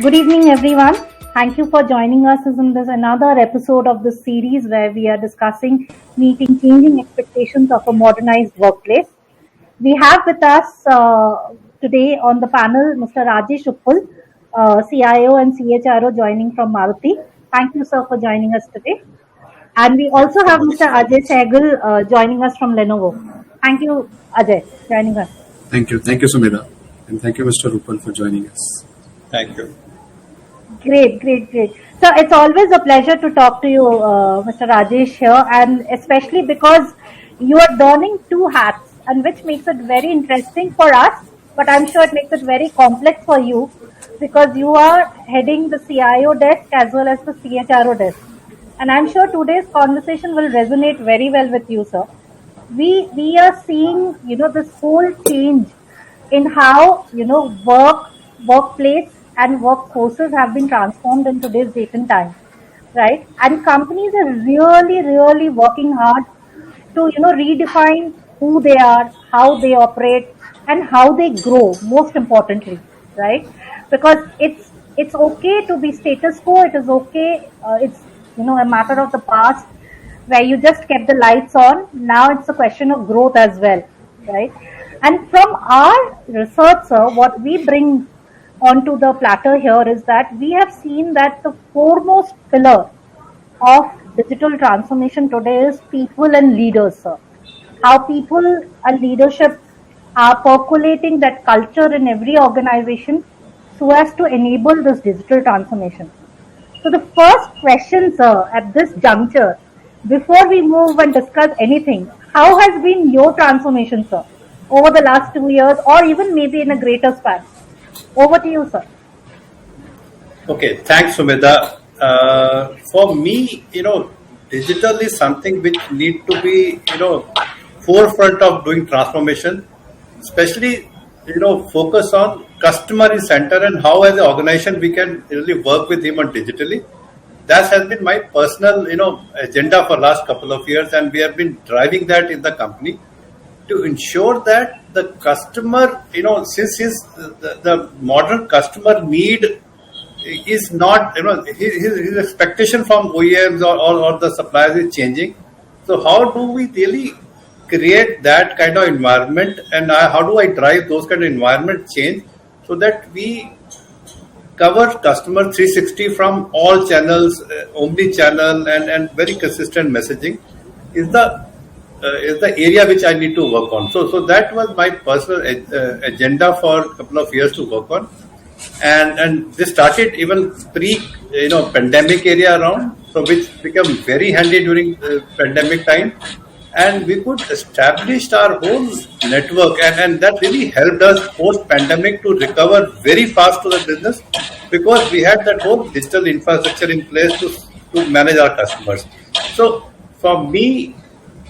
Good evening, everyone. Thank you for joining us in this another episode of this series where we are discussing meeting changing expectations of a modernized workplace. We have with us today on the panel Mr. Rajesh Uppal, CIO and CHRO joining from Maruti. Thank you, sir, for joining us today. And we Thank you also so have much. Mr. Ajay Sehgal joining us from Lenovo. Thank you, Ajay, joining us. Thank you. Thank you, Sumedha. And thank you, Mr. Rupal, for joining us. Thank you. Great. So it's always a pleasure to talk to you, Mr. Rajesh here, and especially because you are donning two hats, and which makes it very interesting for us. But I'm sure it makes it very complex for you because you are heading the CIO desk as well as the CHRO desk, and I'm sure today's conversation will resonate very well with you, sir. We are seeing this whole change in how workplace and workforces have been transformed in today's date and time, right? And companies are really working hard to redefine who they are, how they operate, and how they grow. Most importantly, right? Because it's okay to be status quo. It is okay. It's a matter of the past where you just kept the lights on. Now it's a question of growth as well, right? And from our research, sir, what we bring onto the platter here is that we have seen that the foremost pillar of digital transformation today is people and leaders, sir. How people and leadership are percolating that culture in every organization so as to enable this digital transformation. So the first question, sir, at this juncture, before we move and discuss anything, how has been your transformation, sir, over the last 2 years or even maybe in a greater span? Over to you, sir. Okay, thanks, Sumedha. For me, digital is something which need to be, forefront of doing transformation, especially, focus on customer in center and how as an organization we can really work with him on digitally. That has been my personal, agenda for last couple of years, and we have been driving that in the company to ensure that the customer, since the modern customer need is not, his expectation from OEMs or the suppliers is changing. So how do we really create that kind of environment, and how do I drive those kind of environment change so that we cover customer 360 from all channels, omni-channel and very consistent messaging is the area which I need to work on. So that was my personal agenda for a couple of years to work on, and this started even pre pandemic area around, so which became very handy during pandemic time, and we could establish our whole network, and that really helped us post pandemic to recover very fast to the business because we had that whole digital infrastructure in place to manage our customers. So for me,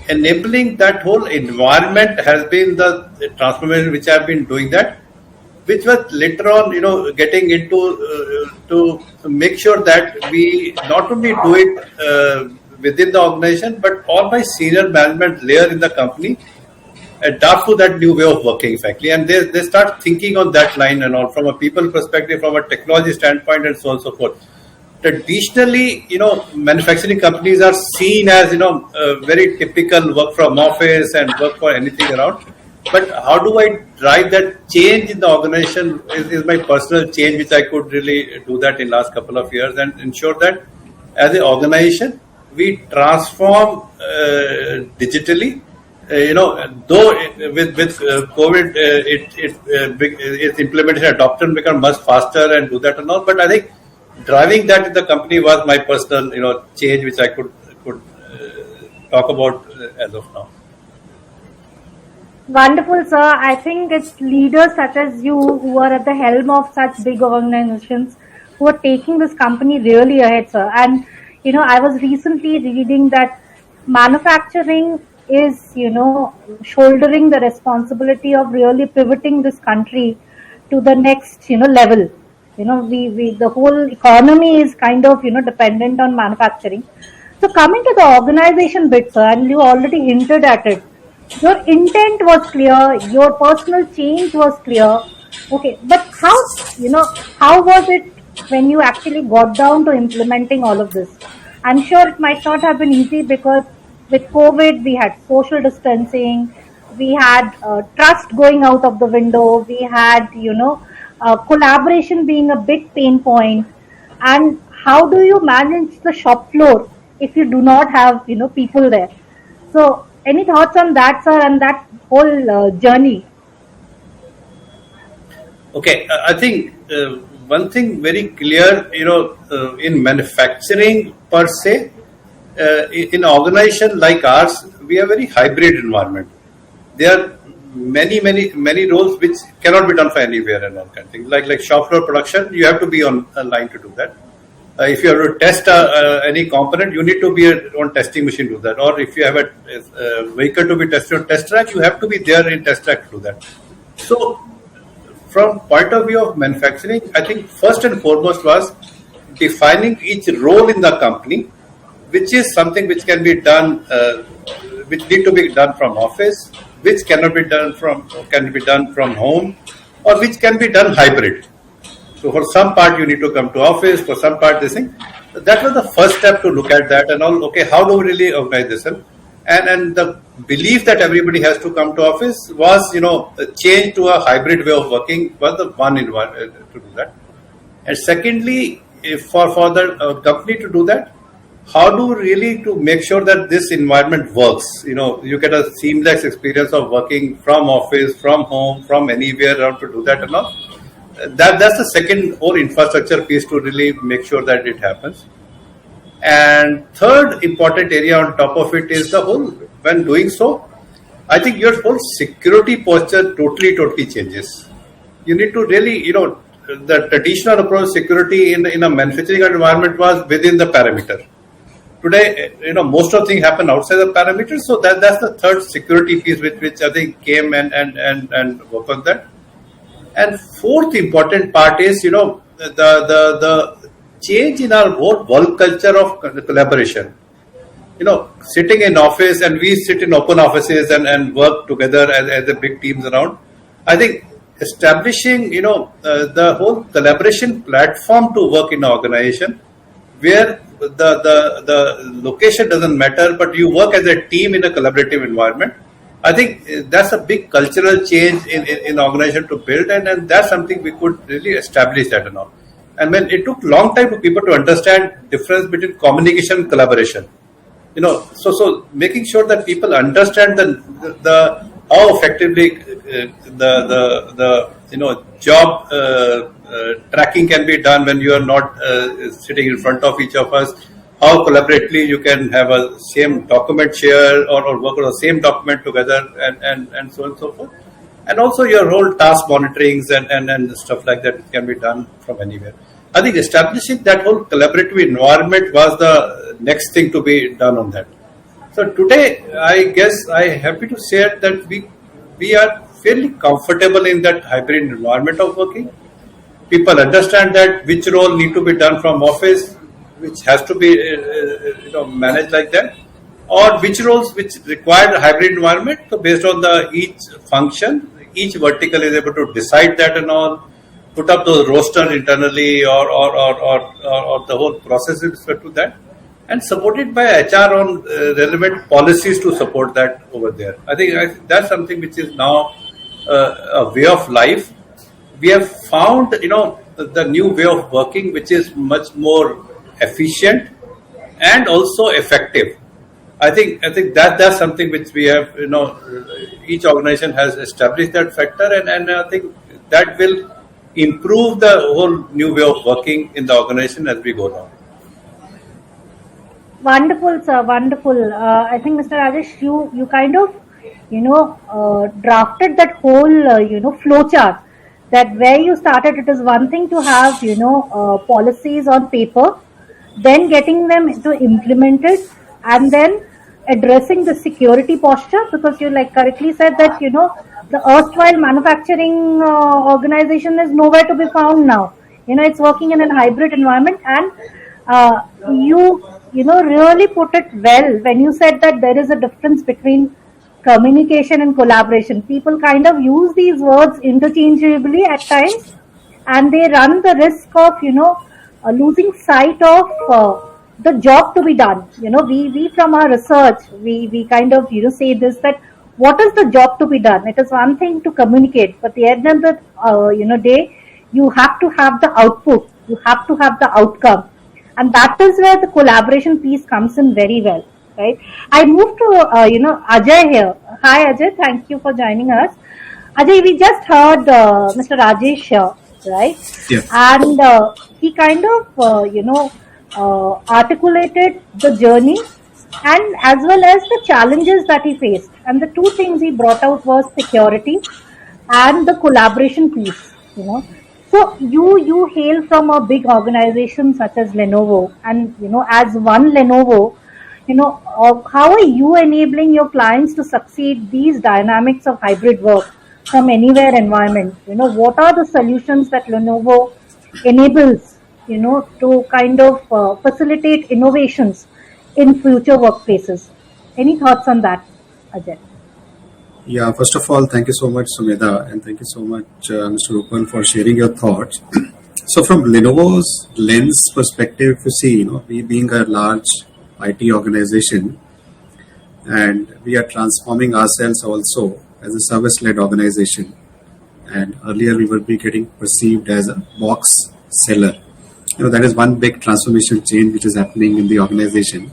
enabling that whole environment has been the transformation which I've been doing that, which was later on, getting into to make sure that we not only do it within the organization, but all my senior management layer in the company adapt to that new way of working, frankly, and they start thinking on that line and all from a people perspective, from a technology standpoint, and so on and so forth. Traditionally, manufacturing companies are seen as, very typical work from office and work for anything around. But how do I drive that change in the organization is my personal change, which I could really do that in last couple of years and ensure that as an organization, we transform digitally. Though with COVID, its implementation adoption become much faster and do that and all. But I think driving that in the company was my personal, change, which I could talk about as of now. Wonderful, sir. I think it's leaders such as you who are at the helm of such big organizations who are taking this company really ahead, sir. And, I was recently reading that manufacturing is, shouldering the responsibility of really pivoting this country to the next, level. The whole economy is kind of, dependent on manufacturing. So coming to the organization bit, sir, and you already hinted at it. Your intent was clear, your personal change was clear. Okay, but how was it when you actually got down to implementing all of this? I'm sure it might not have been easy because with COVID, we had social distancing, we had trust going out of the window, we had, collaboration being a big pain point. And how do you manage the shop floor if you do not have, people there? So, any thoughts on that, sir, and that whole journey? Okay, I think one thing very clear, in manufacturing per se, in organization like ours, we are very hybrid environment. There are many roles which cannot be done for anywhere and all kind of things. Like shop floor production, you have to be on a line to do that. If you have to test any component, you need to be on testing machine to do that. Or if you have a vehicle to be tested on test track, you have to be there in test track to do that. So from point of view of manufacturing, I think first and foremost was defining each role in the company, which is something which can be done, which need to be done from office, which cannot be done from home, or which can be done hybrid. So for some part you need to come to office, for some part this thing. That was the first step to look at that and all. Okay, how do we really organize this? And the belief that everybody has to come to office was, a change to a hybrid way of working was the one environment to do that. And secondly, if for the company to do that, how do we really to make sure that this environment works? You get a seamless experience of working from office, from home, from anywhere around to do that and all. That's the second whole infrastructure piece to really make sure that it happens. And third important area on top of it is the whole, when doing so, I think your whole security posture totally changes. You need to really, the traditional approach security in a manufacturing environment was within the parameter. Today, most of things happen outside the parameters. So that's the third security piece which I think came and work on that. And fourth important part is, the change in our whole work culture of collaboration. Sitting in office, and we sit in open offices and work together as a big teams around. I think establishing, the whole collaboration platform to work in an organization where the location doesn't matter, but you work as a team in a collaborative environment. I think that's a big cultural change in organization to build, and that's something we could really establish that and all. And when it took long time for people to understand difference between communication and collaboration, so making sure that people understand the how effectively the job tracking can be done when you are not sitting in front of each of us. How collaboratively you can have a same document share or work on the same document together and so on and so forth. And also your whole task monitorings and stuff like that can be done from anywhere. I think establishing that whole collaborative environment was the next thing to be done on that. So today, I guess I'm happy to share that we are fairly comfortable in that hybrid environment of working. People understand that which role need to be done from office, which has to be managed like that, or which roles which require a hybrid environment. So based on each function, each vertical is able to decide that and all, put up those rosters internally or the whole process with respect to that, and supported by HR on relevant policies to support that over there. I think that's something which is now a way of life. We have found, the new way of working, which is much more efficient and also effective. I think that's something which we have, each organization has established that factor, and I think that will improve the whole new way of working in the organization as we go down. Wonderful, sir. Wonderful. I think, Mr. Rajesh, you kind of, drafted that whole, flow chart. That where you started, it is one thing to have, policies on paper, then getting them to implement it, and then addressing the security posture, because you correctly said that, the erstwhile manufacturing organization is nowhere to be found now. It's working in a hybrid environment, and you really put it well when you said that there is a difference between communication and collaboration. People kind of use these words interchangeably at times, and they run the risk of losing sight of the job to be done. We from our research, we kind of say this, that what is the job to be done. It is one thing to communicate, but the end of the day, you have to have the output, you have to have the outcome, and that is where the collaboration piece comes in very well, right? I move to Ajay here. Hi Ajay, thank you for joining us. Ajay, we just heard Mr. Rajesh here, right? Yeah. And he kind of articulated the journey and as well as the challenges that he faced. And the two things he brought out was security and the collaboration piece. So you hail from a big organization such as Lenovo, and as one Lenovo, how are you enabling your clients to succeed these dynamics of hybrid work from anywhere environment? What are the solutions that Lenovo enables, to kind of facilitate innovations in future workplaces? Any thoughts on that, Ajay? Yeah, first of all, thank you so much, Sumedha, and thank you so much, Mr. Rupal, for sharing your thoughts. So, from Lenovo's lens perspective, if you see, we being a large IT organization, and we are transforming ourselves also as a service-led organization. And earlier, we were getting perceived as a box seller. That is one big transformation change which is happening in the organization.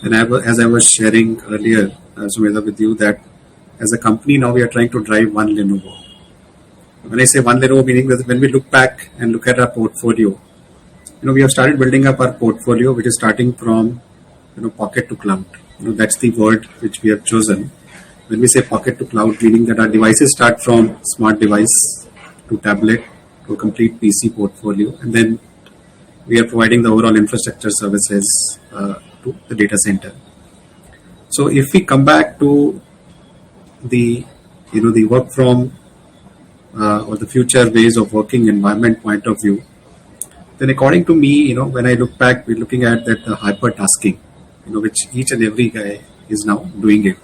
And as I was sharing earlier, Sumedha, with you, that as a company now we are trying to drive one Lenovo. When I say one Lenovo, meaning that when we look back and look at our portfolio, we have started building up our portfolio, which is starting from pocket to cloud. That's the word which we have chosen. When we say pocket to cloud, meaning that our devices start from smart device to tablet to a complete PC portfolio, and then we are providing the overall infrastructure services to the data center. So if we come back to the work from or the future ways of working environment point of view, then according to me, when I look back, we're looking at that hyper tasking, which each and every guy is now doing it.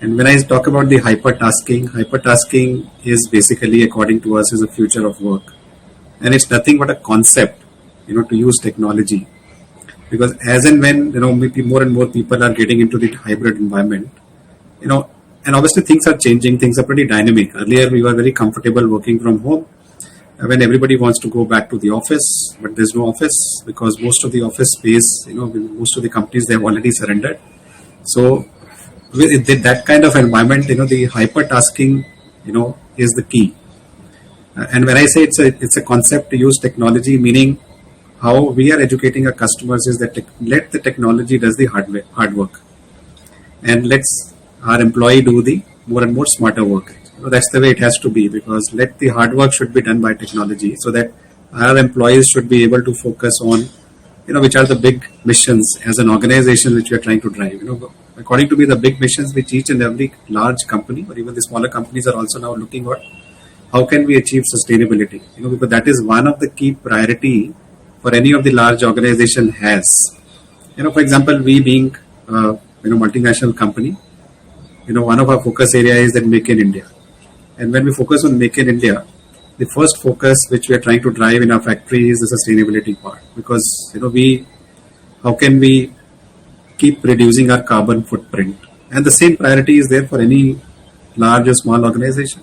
And when I talk about the hypertasking is basically, according to us, is the future of work, and it's nothing but a concept, to use technology, because as and when maybe more and more people are getting into the hybrid environment, and obviously things are changing, things are pretty dynamic. Earlier we were very comfortable working from home when everybody wants to go back to the office, but there's no office because most of the office space, most of the companies, they have already surrendered. So with that kind of environment, the hypertasking, is the key. And when I say it's a concept to use technology, meaning how we are educating our customers is that let the technology does the hard work, and let's our employee do the more and more smarter work. That's the way it has to be, because let the hard work should be done by technology, so that our employees should be able to focus on, which are the big missions as an organization which we are trying to drive. According to me, the big missions which each and every large company or even the smaller companies are also now looking at, how can we achieve sustainability? Because that is one of the key priority for any of the large organization has. For example, we being multinational company, one of our focus area is that Make in India. And when we focus on Make in India, the first focus which we are trying to drive in our factory is the sustainability part, because how can we keep reducing our carbon footprint, and the same priority is there for any large or small organization.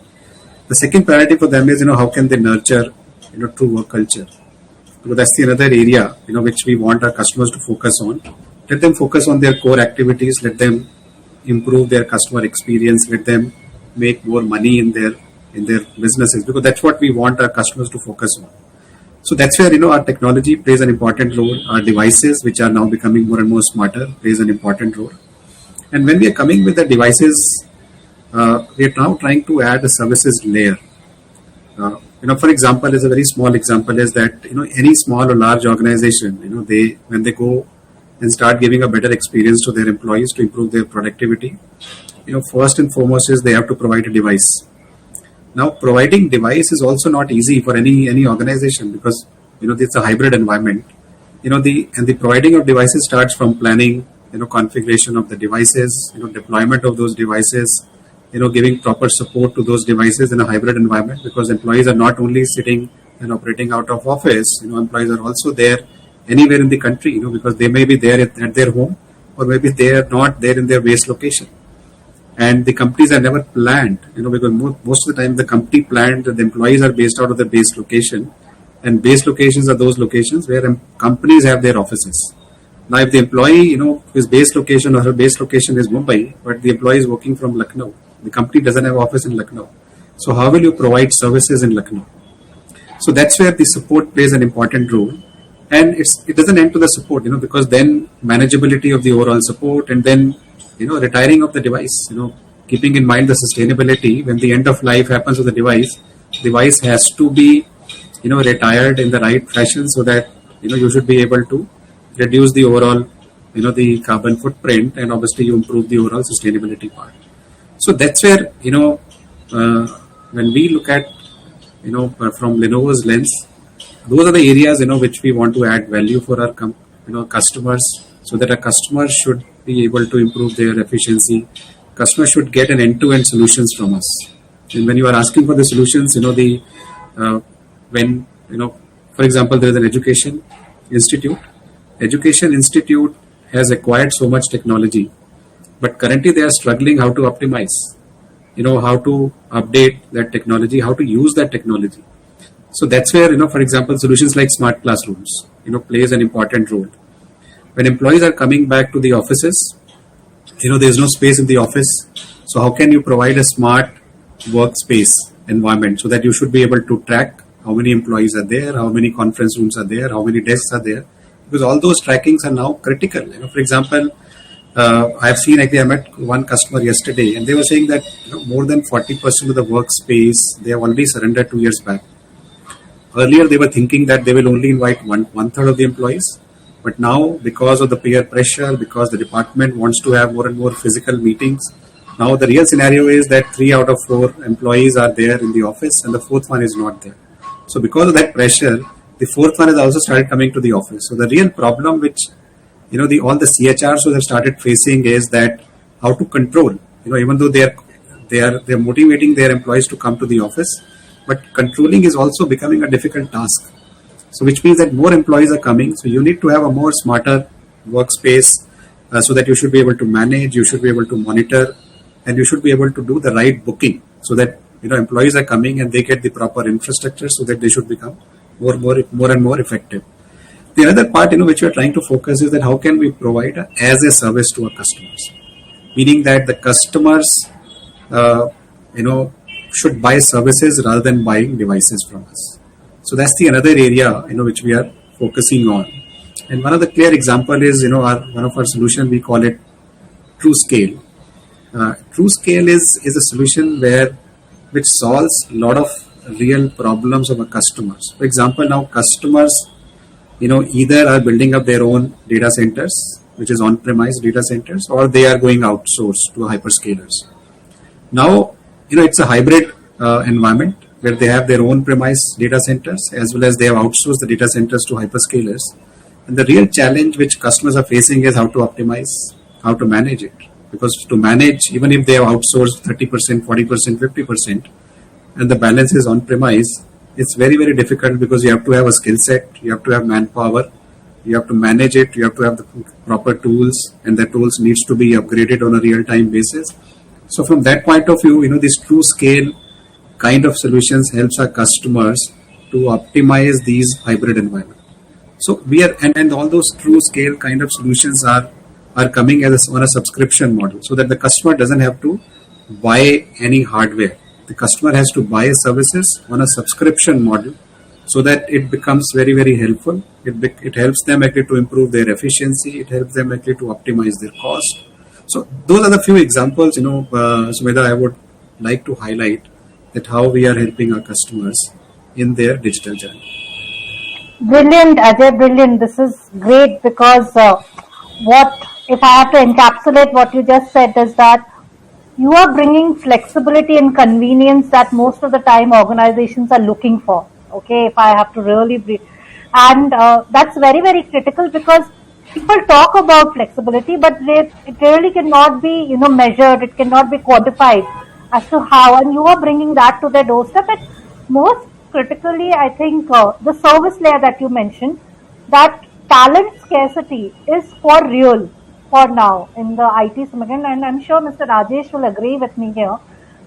The second priority for them is how can they nurture true work culture, because that's the another area which we want our customers to focus on. Let them focus on their core activities, let them improve their customer experience, let them make more money in their businesses, because that's what we want our customers to focus on. So that's where our technology plays an important role. Our devices, which are now becoming more and more smarter, plays an important role. And when we are coming with the devices, we are now trying to add a services layer. For example, as a very small example is that any small or large organization, when they go and start giving a better experience to their employees to improve their productivity, first and foremost is they have to provide a device. Now, providing device is also not easy for any organization, because it's a hybrid environment. The providing of devices starts from planning, configuration of the devices, deployment of those devices, giving proper support to those devices in a hybrid environment, because employees are not only sitting and operating out of office, employees are also there anywhere in the country, because they may be there at their home, or maybe they are not there in their base location. And the companies are never planned, because most of the time the company planned that the employees are based out of the base location, and base locations are those locations where companies have their offices. Now, if the employee, his base location or her base location is Mumbai, but the employee is working from Lucknow, the company doesn't have office in Lucknow. So how will you provide services in Lucknow? So that's where the support plays an important role. And it doesn't end to the support, because then manageability of the overall support, and then, retiring of the device, keeping in mind the sustainability. When the end of life happens with the device has to be, retired in the right fashion, so that, you should be able to reduce the overall, the carbon footprint, and obviously you improve the overall sustainability part. So that's where, when we look at, from Lenovo's lens, those are the areas, which we want to add value for our, customers, so that our customers should be able to improve their efficiency. Customers should get an end-to-end solutions from us. And when you are asking for the solutions, when, for example, there is an education institute. Education institute has acquired so much technology, but currently they are struggling how to optimize, how to update that technology, how to use that technology. So that's where, for example, solutions like smart classrooms, plays an important role. When employees are coming back to the offices, there's no space in the office. So how can you provide a smart workspace environment, so that you should be able to track how many employees are there, how many conference rooms are there, how many desks are there, because all those trackings are now critical. For example, I've seen, actually, I met one customer yesterday, and they were saying that more than 40% of the workspace they have already surrendered 2 years back. Earlier, they were thinking that they will only invite one third of the employees, but now, because of the peer pressure, because the department wants to have more and more physical meetings, now the real scenario is that 3 out of 4 employees are there in the office, and the fourth one is not there. So because of that pressure, the fourth one has also started coming to the office. So the real problem which, all the CHRs who have started facing is that how to control, even though they are motivating their employees to come to the office, but controlling is also becoming a difficult task. So which means that more employees are coming. So you need to have a more smarter workspace, so that you should be able to manage, you should be able to monitor, and you should be able to do the right booking, so that, employees are coming and they get the proper infrastructure, so that they should become more and more effective. The other part, which we are trying to focus is that how can we provide as a service to our customers, meaning that the customers, should buy services rather than buying devices from us. So that's the another area, which we are focusing on. And one of the clear example is, one of our solution, we call it TrueScale. TrueScale is a solution which solves a lot of real problems of our customers. For example, now customers, either are building up their own data centers, which is on-premise data centers, or they are going outsourced to hyperscalers. Now, it's a hybrid environment where they have their own premise data centers, as well as they have outsourced the data centers to hyperscalers. And the real challenge which customers are facing is how to optimize, how to manage it. Because to manage, even if they have outsourced 30%, 40%, 50%, and the balance is on premise, it's very, very difficult, because you have to have a skill set, you have to have manpower, you have to manage it, you have to have the proper tools, and the tools needs to be upgraded on a real-time basis. So from that point of view, this TrueScale kind of solutions helps our customers to optimize these hybrid environments. So we are, and all those TrueScale kind of solutions are coming as on a subscription model, so that the customer doesn't have to buy any hardware. The customer has to buy services on a subscription model, so that it becomes very, very helpful. It helps them actually to improve their efficiency. It helps them actually to optimize their cost. So those are the few examples, Sumedha, I would like to highlight that how we are helping our customers in their digital journey. Brilliant, Ajay, brilliant. This is great, because if I have to encapsulate what you just said, is that you are bringing flexibility and convenience that most of the time organizations are looking for. Okay, if I have to really brief. And that's very, very critical, because people talk about flexibility, but it really cannot be, measured. It cannot be quantified. as to how, and you are bringing that to their doorstep. And most critically, I think the service layer that you mentioned, that talent scarcity is for real for now in the IT segment, and I'm sure Mr. Rajesh will agree with me here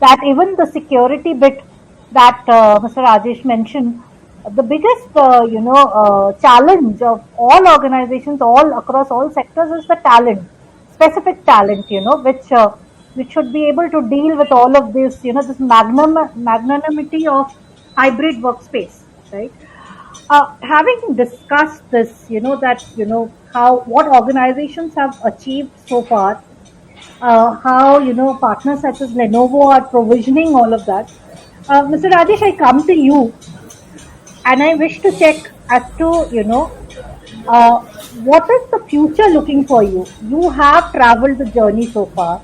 that even the security bit that Mr. Rajesh mentioned, the biggest challenge of all organizations, all across all sectors, is the talent, specific talent, which should be able to deal with all of this, this magnanimity of hybrid workspace, right? Having discussed this, that how what organizations have achieved so far, how partners such as Lenovo are provisioning all of that. Mr. Rajesh, I come to you and I wish to check as to uh, what is the future looking for you. You have traveled the journey so far.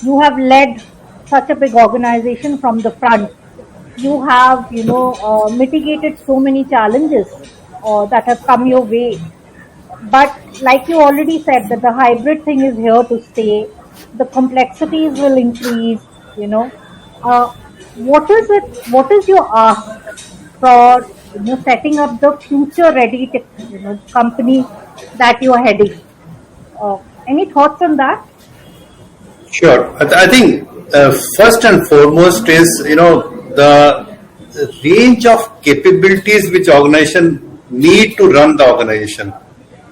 You have led such a big organization from the front. You have mitigated so many challenges that have come your way. But like you already said, that the hybrid thing is here to stay. The complexities will increase. You know, uh, what is it? What is your ask for setting up the future ready company that you are heading? Any thoughts on that? Sure. I think first and foremost is the range of capabilities which organization need to run the organization.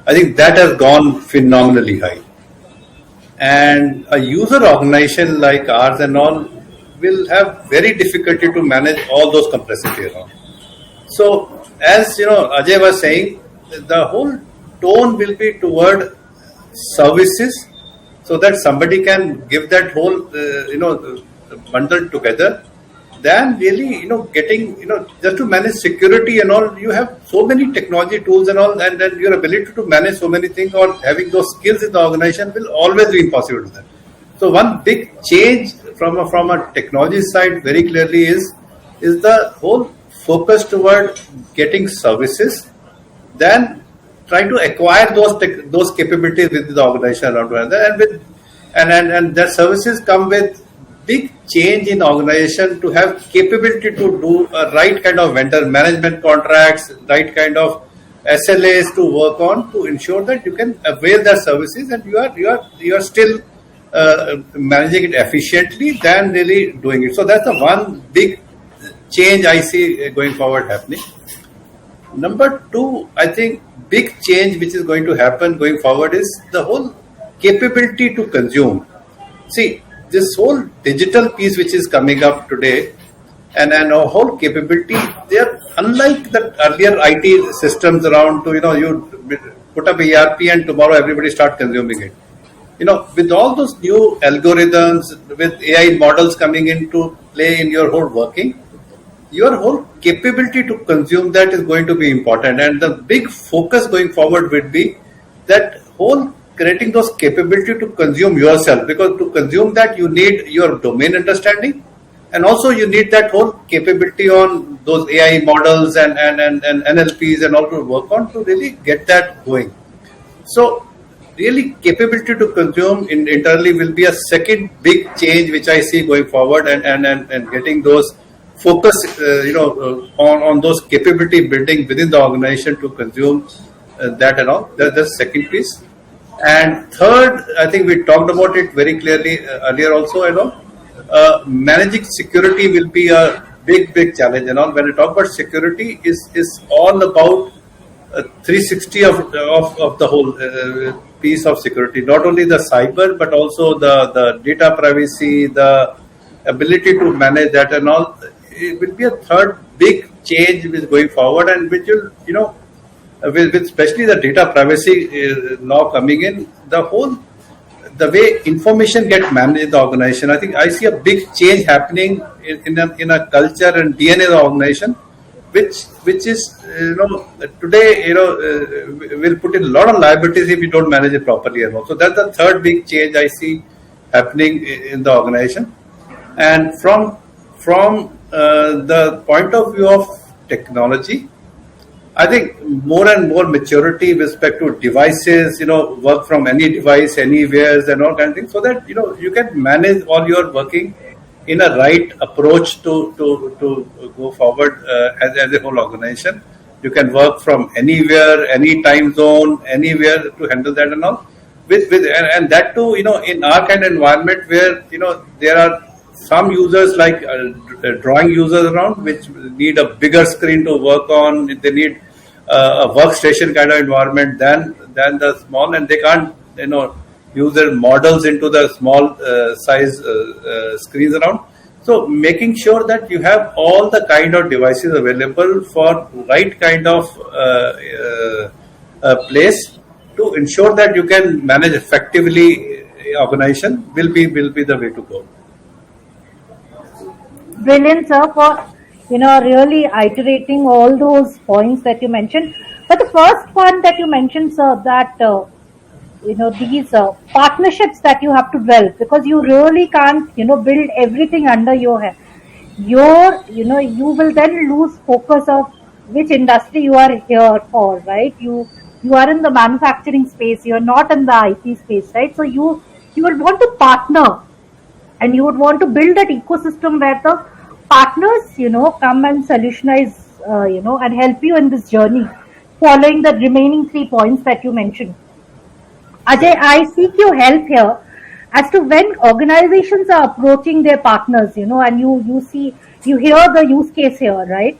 I think that has gone phenomenally high, and a user organization like ours and all will have very difficulty to manage all those complexity around. So, as Ajay was saying, the whole tone will be toward services, so that somebody can give that whole bundle together. Then really getting just to manage security and all, you have so many technology tools and all, and then your ability to manage so many things or having those skills in the organization will always be impossible to that. So one big change from a technology side very clearly is the whole focus toward getting services, then try to acquire those capabilities within the organization around one another, and that services come with big change in organization to have capability to do a right kind of vendor management contracts, right kind of SLAs to work on to ensure that you can avail their services and you are still managing it efficiently than really doing it. So that's the one big change I see going forward happening. Number two, I think big change which is going to happen going forward is the whole capability to consume. See, this whole digital piece which is coming up today and a whole capability, they are unlike the earlier IT systems around to, you put up ERP and tomorrow everybody start consuming it. With all those new algorithms, with AI models coming into play in your whole working, your whole capability to consume that is going to be important. And the big focus going forward would be that whole creating those capability to consume yourself, because to consume that you need your domain understanding, and also you need that whole capability on those AI models and NLPs and all to work on to really get that going. So really capability to consume internally will be a second big change which I see going forward, and getting those focus on those capability building within the organization to consume that and all. That's the second piece. And third, I think we talked about it very clearly earlier also, managing security will be a big challenge. And all, when I talk about security, is all about 360 of the whole piece of security, not only the cyber, but also the data privacy, the ability to manage that and all. It will be a third big change which is going forward, and which will, with especially the data privacy law coming in, the way information get managed in the organization, I think I see a big change happening in a culture and DNA of the organization, which is today will put in a lot of liabilities if we don't manage it properly and all. So that's the third big change I see happening in the organization. And from the point of view of technology, I think more and more maturity with respect to devices, work from any device, anywhere, and all kind of things, so that you can manage all your working in a right approach to go forward as a whole organization. You can work from anywhere, any time zone, anywhere to handle that and all. And that too, in our kind of environment where there are some users like drawing users around which need a bigger screen to work on. They need a workstation kind of environment than the small, and they can't use their models into the small size screens around. So making sure that you have all the kind of devices available for right kind of place to ensure that you can manage effectively organization will be the way to go. Brilliant, sir, for really iterating all those points that you mentioned. But the first one that you mentioned, sir, that these partnerships that you have to develop, because you really can't build everything under your head. You will then lose focus of which industry you are here for, right? You are in the manufacturing space, you are not in the IT space, right? So you will want to partner, and you would want to build that ecosystem where the partners come and solutionize and help you in this journey, following the remaining 3 points that you mentioned. Ajay, I seek your help here as to when organizations are approaching their partners, and you hear the use case here, right?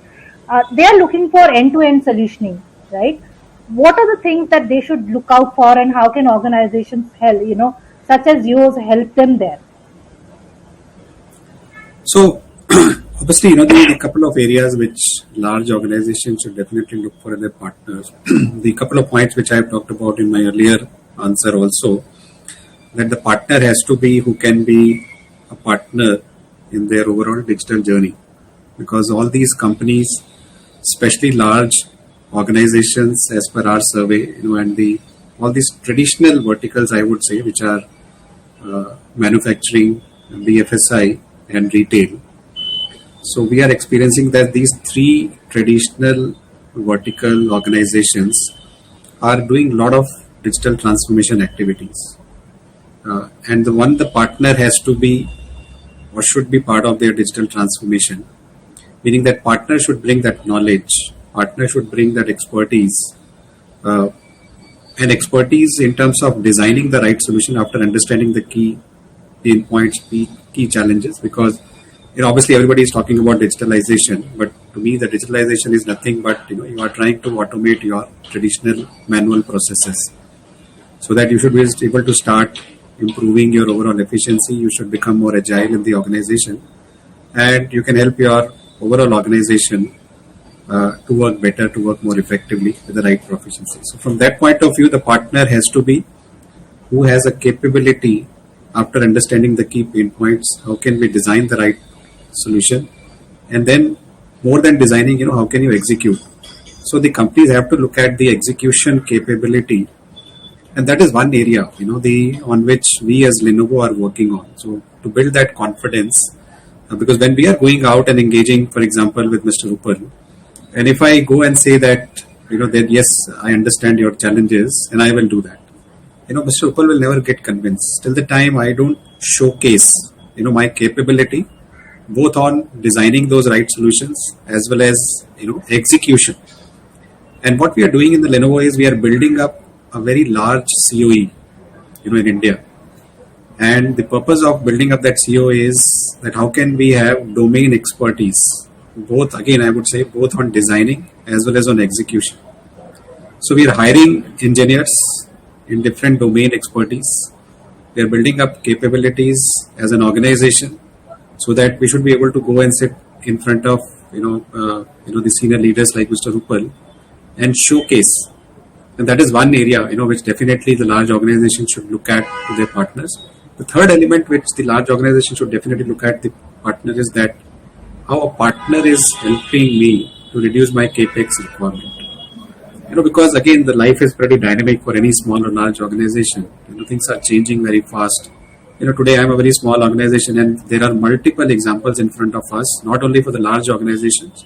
They are looking for end-to-end solutioning, right? What are the things that they should look out for, and how can organizations help, such as yours, help them there? So, obviously, there are a couple of areas which large organizations should definitely look for in their partners. The couple of points which I have talked about in my earlier answer also, that the partner has to be who can be a partner in their overall digital journey. Because all these companies, especially large organizations, as per our survey, and all these traditional verticals, I would say, which are manufacturing, BFSI, and retail. So we are experiencing that these three traditional vertical organizations are doing a lot of digital transformation activities. And the partner has to be or should be part of their digital transformation, meaning that partner should bring that knowledge, partner should bring that expertise, and expertise in terms of designing the right solution after understanding the key pain points, key challenges. Because obviously everybody is talking about digitalization, but to me the digitalization is nothing but you are trying to automate your traditional manual processes, so that you should be able to start improving your overall efficiency. You should become more agile in the organization, and you can help your overall organization to work better, to work more effectively with the right proficiency. So from that point of view, the partner has to be who has a capability after understanding the key pain points. How can we design the right solution? And then more than designing, how can you execute? So the companies have to look at the execution capability. And that is one area, on which we as Lenovo are working on. So to build that confidence, because when we are going out and engaging, for example, with Mr. Rupal, and if I go and say that, that yes, I understand your challenges and I will do that, Mr. Rupal will never get convinced till the time I don't showcase, my capability, both on designing those right solutions as well as, execution. And what we are doing in the Lenovo is we are building up a very large COE, in India. And the purpose of building up that COE is that how can we have domain expertise, both, again, I would say, both on designing as well as on execution. So we are hiring engineers in different domain expertise. We are building up capabilities as an organization so that we should be able to go and sit in front of, the senior leaders like Mr. Rupal and showcase. And that is one area, which definitely the large organization should look at to their partners. The third element which the large organization should definitely look at the partner is that how a partner is helping me to reduce my capex requirement. Because again, the life is pretty dynamic for any small or large organization. Things are changing very fast. Today I am a very small organization, and there are multiple examples in front of us, not only for the large organizations,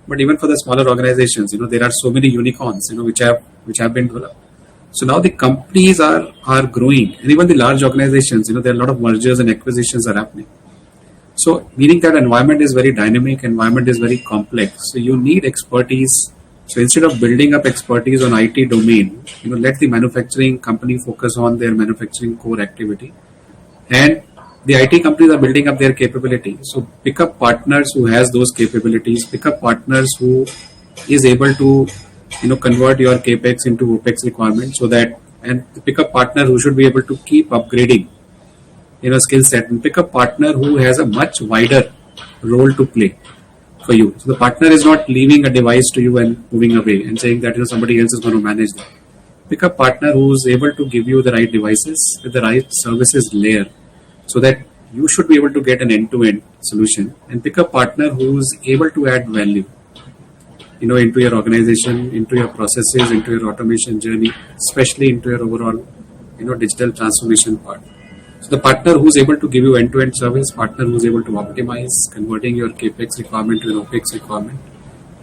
but even for the smaller organizations. There are so many unicorns, which have been developed. So now the companies are growing, and even the large organizations, there are a lot of mergers and acquisitions are happening. So, meaning that environment is very dynamic, environment is very complex. So, you need expertise. So, instead of building up expertise on IT domain, let the manufacturing company focus on their manufacturing core activity, and the IT companies are building up their capability. So, pick up partners who has those capabilities. Pick up partners who is able to, convert your capex into opex requirements, so that, and pick up partner who should be able to keep upgrading skill set, and pick a partner who has a much wider role to play for you. So the partner is not leaving a device to you and moving away and saying that somebody else is going to manage that. Pick a partner who is able to give you the right devices with the right services layer, so that you should be able to get an end-to-end solution. And pick a partner who is able to add value, into your organization, into your processes, into your automation journey, especially into your overall, digital transformation part. So the partner who's able to give you end-to-end service, partner who's able to optimize, converting your capex requirement to an opex requirement,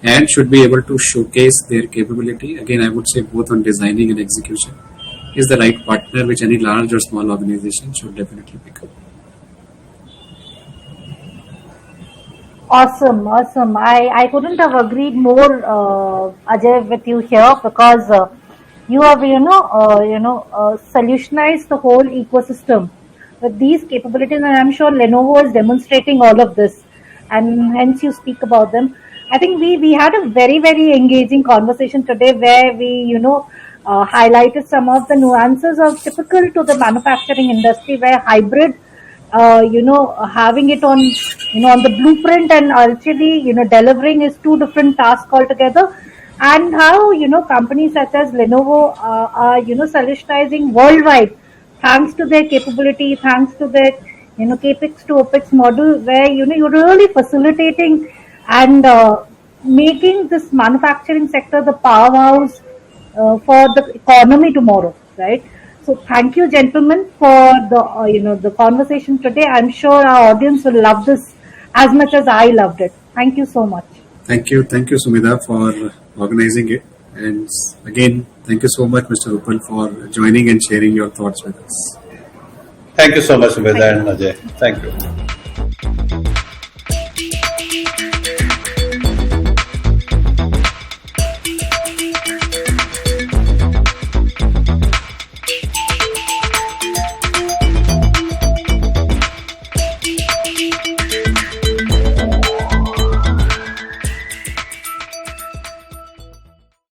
and should be able to showcase their capability. Again, I would say both on designing and execution is the right partner which any large or small organization should definitely pick up. Awesome, awesome. I couldn't have agreed more, Ajay, with you here, because you have, solutionized the whole ecosystem with these capabilities, and I'm sure Lenovo is demonstrating all of this, and hence you speak about them. I think we had a very, very engaging conversation today, where we, highlighted some of the nuances of typical to the manufacturing industry, where hybrid, having it on, on the blueprint and actually, delivering is two different tasks altogether. And how, companies such as Lenovo are, solutionizing worldwide, thanks to their capability, thanks to their, capex to opex model, where, you're really facilitating and making this manufacturing sector the powerhouse for the economy tomorrow, right? So thank you, gentlemen, for the the conversation today. I'm sure our audience will love this as much as I loved it. Thank you so much. Thank you, Sumedha, for organizing it, and again, thank you so much, Mr. Rupal, for joining and sharing your thoughts with us. Thank you so much, Thank Sumedha you. and Ajay. Thank you.